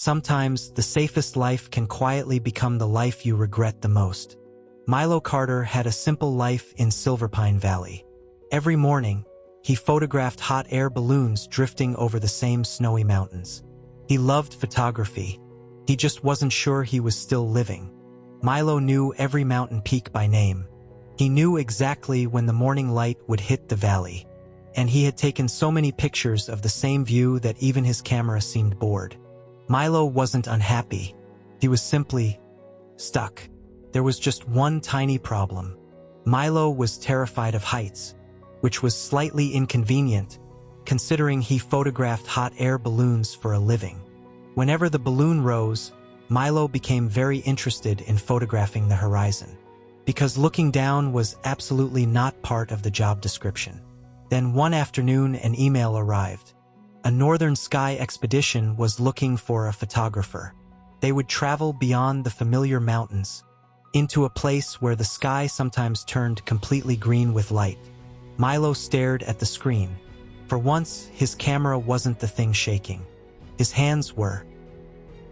Sometimes, the safest life can quietly become the life you regret the most. Milo Carter had a simple life in Silverpine Valley. Every morning, he photographed hot air balloons drifting over the same snowy mountains. He loved photography. He just wasn't sure he was still living. Milo knew every mountain peak by name. He knew exactly when the morning light would hit the valley. And he had taken so many pictures of the same view that even his camera seemed bored. Milo wasn't unhappy. He was simply stuck. There was just one tiny problem. Milo was terrified of heights, which was slightly inconvenient, considering he photographed hot air balloons for a living. Whenever the balloon rose, Milo became very interested in photographing the horizon, because looking down was absolutely not part of the job description. Then one afternoon an email arrived. A northern sky expedition was looking for a photographer. They would travel beyond the familiar mountains, into a place where the sky sometimes turned completely green with light. Milo stared at the screen. For once, his camera wasn't the thing shaking. His hands were.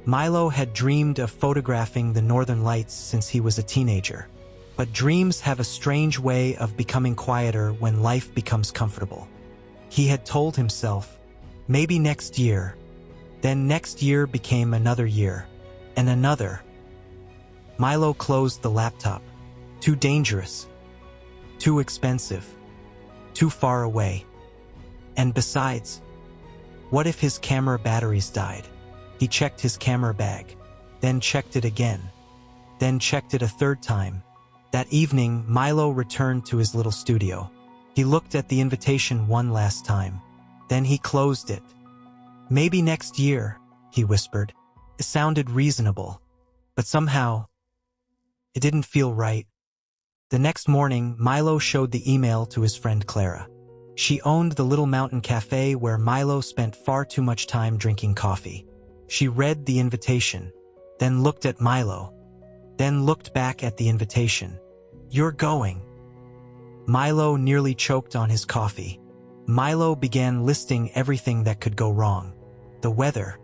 Milo had dreamed of photographing the northern lights since he was a teenager. But dreams have a strange way of becoming quieter when life becomes comfortable. He had told himself, maybe next year. Then next year became another year, and another. Milo closed the laptop. Too dangerous. Too expensive. Too far away. And besides, what if his camera batteries died? He checked his camera bag, then checked it again, then checked it a third time. That evening, Milo returned to his little studio. He looked at the invitation one last time. Then he closed it. Maybe next year, he whispered. It sounded reasonable, but somehow, it didn't feel right. The next morning, Milo showed the email to his friend Clara. She owned the little mountain cafe where Milo spent far too much time drinking coffee. She read the invitation, then looked at Milo, then looked back at the invitation. You're going. Milo nearly choked on his coffee. Milo began listing everything that could go wrong. The weather,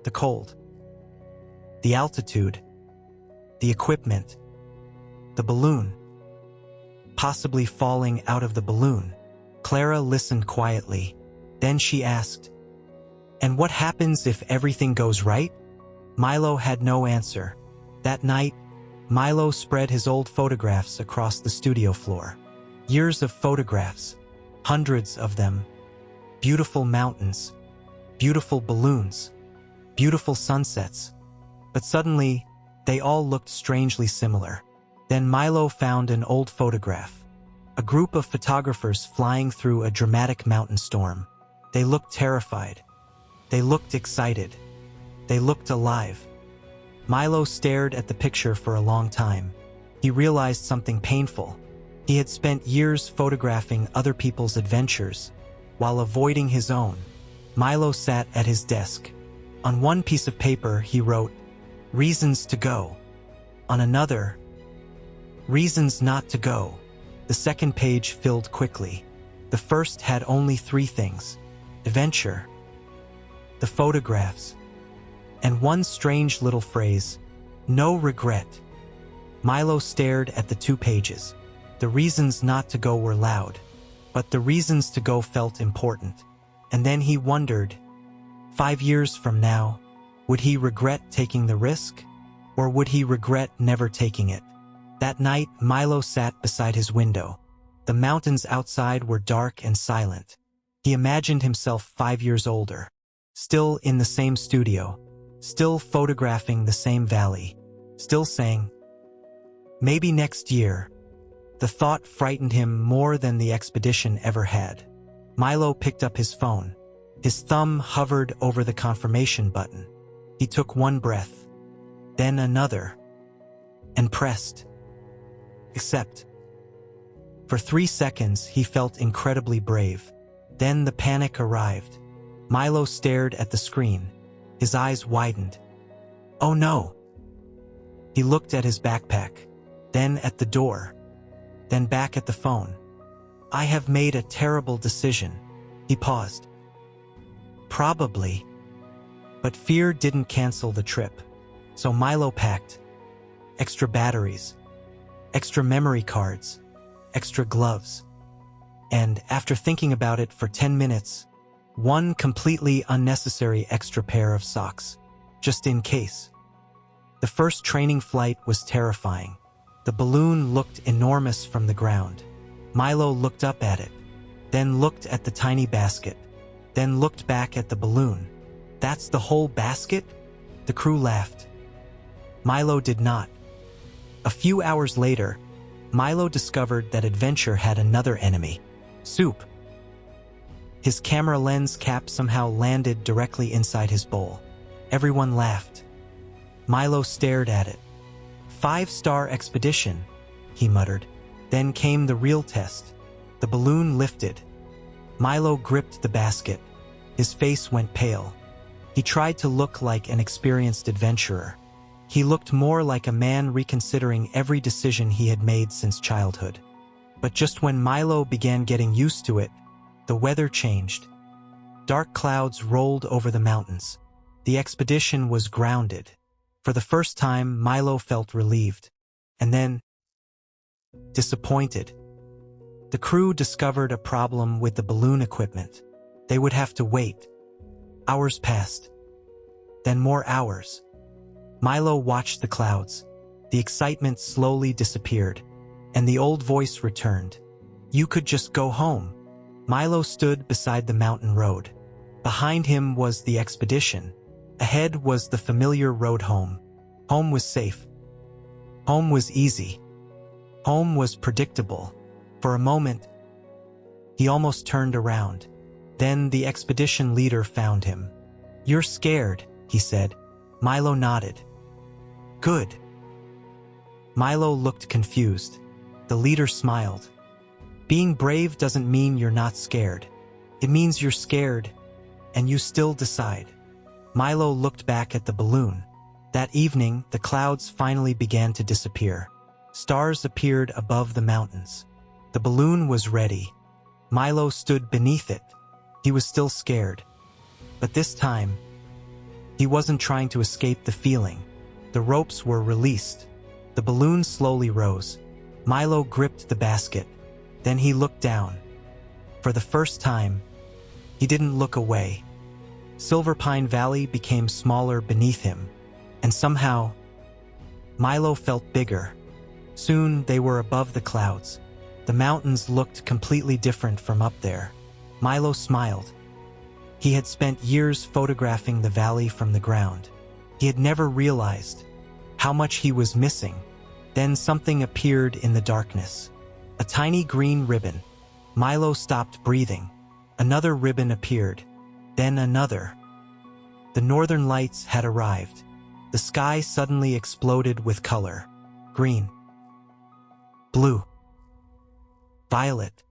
the cold, the altitude, the equipment, the balloon, possibly falling out of the balloon. Clara listened quietly. Then she asked, "And what happens if everything goes right?" Milo had no answer. That night, Milo spread his old photographs across the studio floor. Years of photographs, hundreds of them. Beautiful mountains, beautiful balloons, beautiful sunsets. But suddenly, they all looked strangely similar. Then Milo found an old photograph. A group of photographers flying through a dramatic mountain storm. They looked terrified. They looked excited. They looked alive. Milo stared at the picture for a long time. He realized something painful. He had spent years photographing other people's adventures, while avoiding his own. Milo sat at his desk. On one piece of paper, he wrote, "Reasons to go." On another, "Reasons not to go." The second page filled quickly. The first had only 3 things: adventure, the photographs, and one strange little phrase, "No regret." Milo stared at the 2 pages. The reasons not to go were loud, but the reasons to go felt important. And then he wondered, 5 years from now, would he regret taking the risk? Or would he regret never taking it? That night, Milo sat beside his window. The mountains outside were dark and silent. He imagined himself 5 years older, still in the same studio, still photographing the same valley, still saying, "Maybe next year." The thought frightened him more than the expedition ever had. Milo picked up his phone. His thumb hovered over the confirmation button. He took one breath, then another, and pressed accept. For 3 seconds, he felt incredibly brave. Then the panic arrived. Milo stared at the screen. His eyes widened. Oh no! He looked at his backpack, then at the door, then back at the phone. I have made a terrible decision. He paused. Probably. But fear didn't cancel the trip. So Milo packed extra batteries, extra memory cards, extra gloves. And after thinking about it for 10 minutes, one completely unnecessary extra pair of socks, just in case. The first training flight was terrifying. The balloon looked enormous from the ground. Milo looked up at it, then looked at the tiny basket, then looked back at the balloon. "That's the whole basket?" The crew laughed. Milo did not. A few hours later, Milo discovered that adventure had another enemy: soup. His camera lens cap somehow landed directly inside his bowl. Everyone laughed. Milo stared at it. "5-star expedition," he muttered. Then came the real test. The balloon lifted. Milo gripped the basket. His face went pale. He tried to look like an experienced adventurer. He looked more like a man reconsidering every decision he had made since childhood. But just when Milo began getting used to it, the weather changed. Dark clouds rolled over the mountains. The expedition was grounded. For the first time, Milo felt relieved. And then, disappointed. The crew discovered a problem with the balloon equipment. They would have to wait. Hours passed. Then more hours. Milo watched the clouds. The excitement slowly disappeared, and the old voice returned. "You could just go home." Milo stood beside the mountain road. Behind him was the expedition. Ahead was the familiar road home. Home was safe. Home was easy. Home was predictable. For a moment, he almost turned around. Then the expedition leader found him. "You're scared," he said. Milo nodded. "Good." Milo looked confused. The leader smiled. "Being brave doesn't mean you're not scared. It means you're scared, and you still decide." Milo looked back at the balloon. That evening, the clouds finally began to disappear. Stars appeared above the mountains. The balloon was ready. Milo stood beneath it. He was still scared. But this time, he wasn't trying to escape the feeling. The ropes were released. The balloon slowly rose. Milo gripped the basket. Then he looked down. For the first time, he didn't look away. Silverpine Valley became smaller beneath him. And somehow, Milo felt bigger. Soon they were above the clouds. The mountains looked completely different from up there. Milo smiled. He had spent years photographing the valley from the ground. He had never realized how much he was missing. Then something appeared in the darkness. A tiny green ribbon. Milo stopped breathing. Another ribbon appeared. Then another. The northern lights had arrived. The sky suddenly exploded with color. Green. Blue. Violet.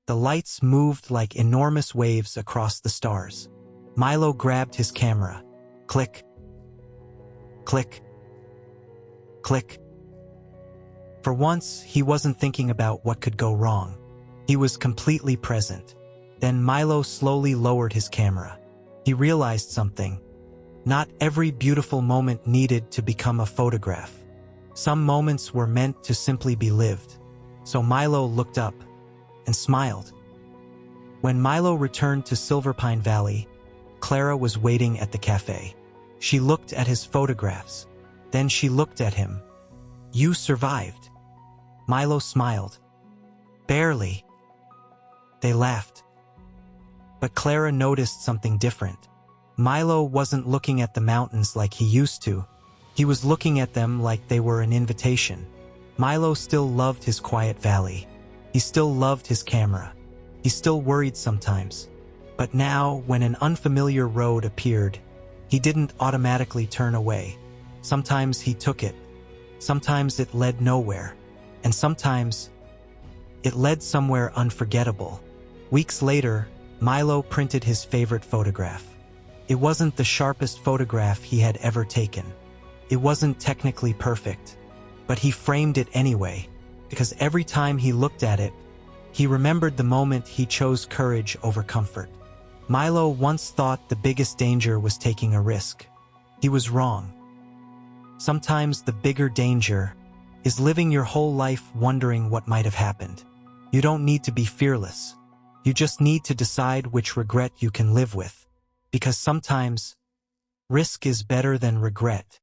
The lights moved like enormous waves across the stars. Milo grabbed his camera. Click. Click. Click. For once, he wasn't thinking about what could go wrong. He was completely present. Then Milo slowly lowered his camera. He realized something. Not every beautiful moment needed to become a photograph. Some moments were meant to simply be lived. So Milo looked up and smiled. When Milo returned to Silverpine Valley, Clara was waiting at the cafe. She looked at his photographs. Then she looked at him. "You survived." Milo smiled. "Barely." They laughed. But Clara noticed something different. Milo wasn't looking at the mountains like he used to. He was looking at them like they were an invitation. Milo still loved his quiet valley. He still loved his camera. He still worried sometimes. But now, when an unfamiliar road appeared, he didn't automatically turn away. Sometimes he took it. Sometimes it led nowhere. And sometimes, it led somewhere unforgettable. Weeks later, Milo printed his favorite photograph. It wasn't the sharpest photograph he had ever taken. It wasn't technically perfect. But he framed it anyway, because every time he looked at it, he remembered the moment he chose courage over comfort. Milo once thought the biggest danger was taking a risk. He was wrong. Sometimes the bigger danger is living your whole life wondering what might have happened. You don't need to be fearless. You just need to decide which regret you can live with. Because sometimes, risk is better than regret.